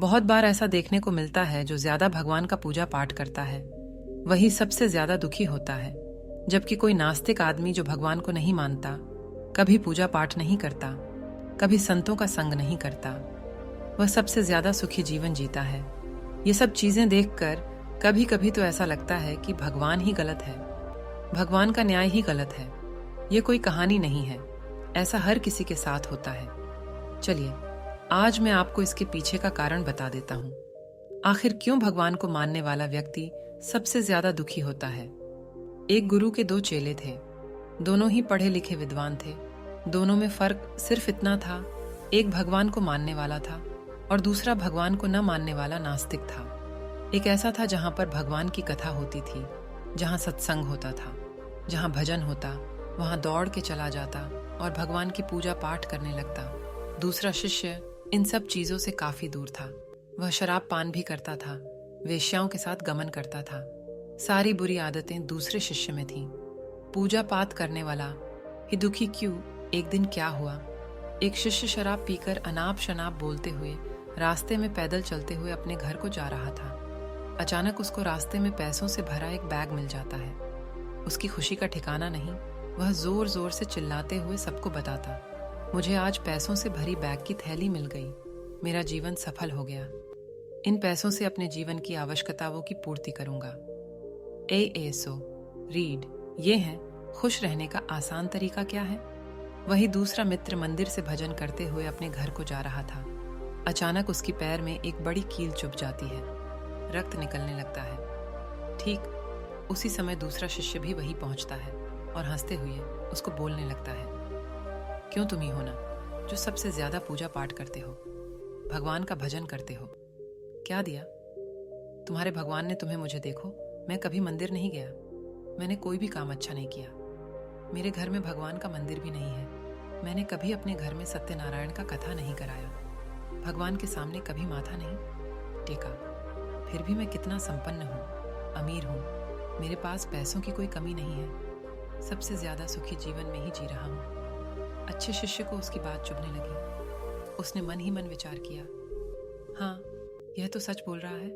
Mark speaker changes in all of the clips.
Speaker 1: बहुत बार ऐसा देखने को मिलता है, जो ज्यादा भगवान का पूजा पाठ करता है वही सबसे ज्यादा दुखी होता है, जबकि कोई नास्तिक आदमी जो भगवान को नहीं मानता, कभी पूजा पाठ नहीं करता, कभी संतों का संग नहीं करता, वह सबसे ज्यादा सुखी जीवन जीता है। ये सब चीजें देखकर कभी कभी तो ऐसा लगता है कि भगवान ही गलत है, भगवान का न्याय ही गलत है। ये कोई कहानी नहीं है, ऐसा हर किसी के साथ होता है। चलिए आज मैं आपको इसके पीछे का कारण बता देता हूँ। आखिर क्यों भगवान को मानने वाला व्यक्ति सबसे ज्यादा दुखी होता है। एक गुरु के दो चेले थे, दोनों ही पढ़े लिखे विद्वान थे। दोनों में फर्क सिर्फ इतना था, एक भगवान को मानने वाला था और दूसरा भगवान को न मानने वाला नास्तिक था। एक ऐसा था जहां पर भगवान की कथा होती थी, जहां सत्संग होता था, जहां भजन होता, वहां दौड़ के चला जाता और भगवान की पूजा पाठ करने लगता। दूसरा शिष्य इन सब चीजों से काफी दूर था। वह शराब पान भी करता था, वेश्याओं के साथ गमन करता था। सारी बुरी आदतें दूसरे शिष्य में थीं। पूजा पाठ करने वाला ही दुखी क्यों। एक दिन क्या हुआ, एक शिष्य शराब पीकर अनाप शनाप बोलते हुए रास्ते में पैदल चलते हुए अपने घर को जा रहा था। अचानक उसको रास्ते में पैसों से भरा एक बैग मिल जाता है। उसकी खुशी का ठिकाना नहीं। वह जोर जोर से चिल्लाते हुए सबको बताता, मुझे आज पैसों से भरी बैग की थैली मिल गई, मेरा जीवन सफल हो गया। इन पैसों से अपने जीवन की आवश्यकताओं की पूर्ति करूंगा। ASO रीड, ये है खुश रहने का आसान तरीका क्या है। वही दूसरा मित्र मंदिर से भजन करते हुए अपने घर को जा रहा था। अचानक उसकी पैर में एक बड़ी कील चुभ जाती है, रक्त निकलने लगता है। ठीक उसी समय दूसरा शिष्य भी वहीं पहुंचता है और हंसते हुए उसको बोलने लगता है, क्यों तुम ही हो ना जो सबसे ज्यादा पूजा पाठ करते हो, भगवान का भजन करते हो। क्या दिया तुम्हारे भगवान ने तुम्हें? मुझे देखो, मैं कभी मंदिर नहीं गया, मैंने कोई भी काम अच्छा नहीं किया। मेरे घर में भगवान का मंदिर भी नहीं है। मैंने कभी अपने घर में सत्यनारायण का कथा नहीं कराया, भगवान के सामने कभी माथा नहीं टेका। फिर भी मैं कितना संपन्न हूँ, अमीर हूँ, मेरे पास पैसों की कोई कमी नहीं है। सबसे ज्यादा सुखी जीवन में ही जी रहा हूँ। अच्छे शिष्य को उसकी बात चुभने लगी। उसने मन ही मन विचार किया, हाँ यह तो सच बोल रहा है।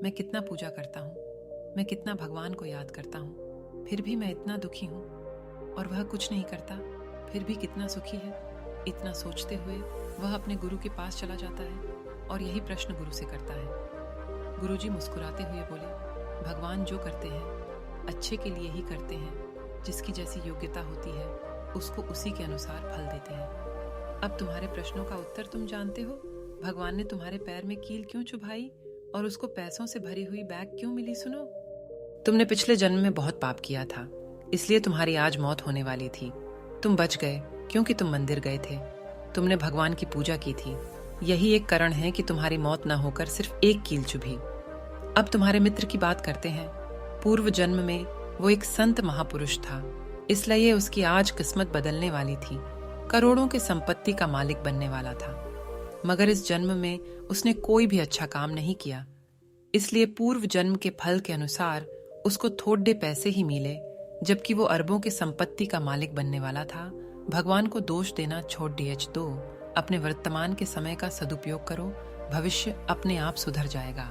Speaker 1: मैं कितना पूजा करता हूँ, मैं कितना भगवान को याद करता हूँ, फिर भी मैं इतना दुखी हूँ। और वह कुछ नहीं करता, फिर भी कितना सुखी है। इतना सोचते हुए वह अपने गुरु के पास चला जाता है और यही प्रश्न गुरु से करता है। गुरुजी मुस्कुराते हुए बोले, भगवान जो करते हैं अच्छे के लिए ही करते हैं। जिसकी जैसी योग्यता होती है उसको उसी के अनुसार फल देते हैं। अब तुम्हारे प्रश्नों का उत्तर तुम जानते हो। भगवान ने तुम्हारे पैर में कील क्यों चुभाई और उसको पैसों से भरी हुई बैग क्यों मिली? सुनो, तुमने पिछले जन्म में बहुत पाप किया था, इसलिए तुम्हारी आज मौत होने वाली थी। तुम बच गए क्योंकि तुम मंदिर गए थे, तुमने भगवान की पूजा की थी। यही एक कारण है कि तुम्हारी मौत न होकर सिर्फ एक कील चुभी। अब तुम्हारे मित्र की बात करते हैं। पूर्व जन्म में वो एक संत महापुरुष था, इसलिए उसकी आज किस्मत बदलने वाली थी। करोड़ों की संपत्ति का मालिक बनने वाला था, मगर इस जन्म में उसने कोई भी अच्छा काम नहीं किया। इसलिए पूर्व जन्म के फल के अनुसार उसको थोड़े पैसे ही मिले, जबकि वो अरबों के संपत्ति का मालिक बनने वाला था। भगवान को दोष देना छोड़ दो। अपने वर्तमान के समय का सदुपयोग करो, भविष्य अपने आप सुधर जाएगा।